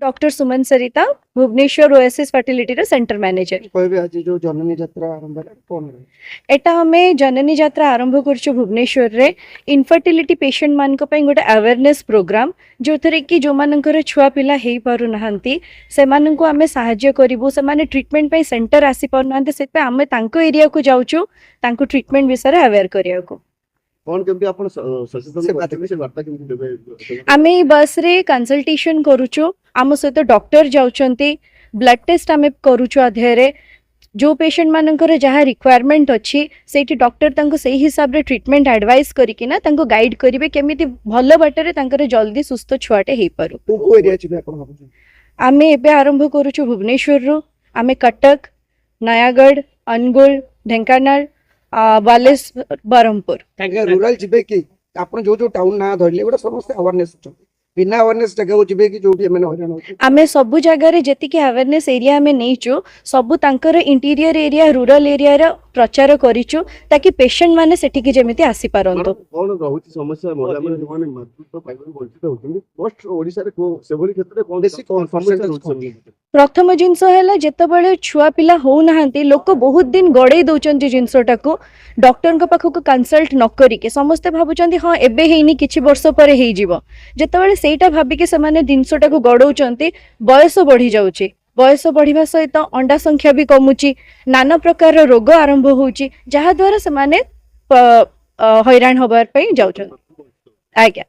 Doctor सुमन सरिता Bhubaneswar OSS fertility रो centre manager. कहबे आज जो जननी यात्रा आरंभ है कोन एटा हमें जननी यात्रा आरंभ करछु भुवनेश्वर रे इनफर्टिलिटी पेशेंट मान को पई गोटे अवेयरनेस प्रोग्राम जो थरे कि जो मानकर छुआ पिला हेई पारु नहंती से मानन को हमें सहाय्य करिवु से माने ट्रीटमेंट पई सेंटर आसी पारु नहंती से पे हमें तांको एरिया को जाउछु तांको ट्रीटमेंट विषय अवेयर करिया को कौन केमती आपण सचेतन करते से वार्ता केमती देबे आमे बस रे कंसल्टेशन करूछु आम सहित डॉक्टर जाउचंती ब्लड टेस्ट आमे करूछु अध्ययरे जो पेशेंट मानकर जहाँ रिक्वायरमेंट अच्छी से डॉक्टर तांको सही हिसाब रे ट्रीटमेंट एडवाइस करिकिना तांको गाइड करिवे केमिति भलो बाटरे तांकर जल्दी सुस्थ छुआटे हेई पारु। को एरिया छिबे आपण भाबु आमे एबे आरंभ करूछु भुवनेश्वर रो आमे कटक नयागढ़ अनुगुल ढेंकानाल बालेश्वर बरहमपुर रूरल जिबे कि आपण जो टाउन ना धरले गोटा समस्त अवेयरनेस छ बिना अवेयरनेस जगह को जिबे कि जो भी मैंने हरियाणा आमे सबु जगह रे जति कि अवेयरनेस एरिया में नहींचु सबु तांकर इंटीरियर एरिया रूरल एरिया रो प्रचार करिचु ताकि पेशेंट माने सेठी कि जेमिति आसी पारंतो। कौन रहुची समस्या महिला माने माने मातृत्व पाइबे वंचित होतुनी पोस्ट ओडिसा रे को सेभली क्षेत्र रे कौन बेसी कौन समस्या होची प्रथम जिनस है जेतबेले छुआ पिला हो नाहांती लोक बहुत दिन गड़े दउचंती जिनसटा को डॉक्टर को पाखक कंसल्ट न करिके समस्ते भाबुचंती हां एबे हेइनी किछि वर्ष परे हेइ जिवो जेतबेले सेटा भाबिके से माने जिनसटा को गडौचंती बयस बढ़ी जाउची बयस बढ़िबा सहित अंडा संख्या भी कमुची नाना प्रकार रोग आरंभ होउची जहा द्वारा से माने हैरान होबार पई जाउचंती। आज्ञा।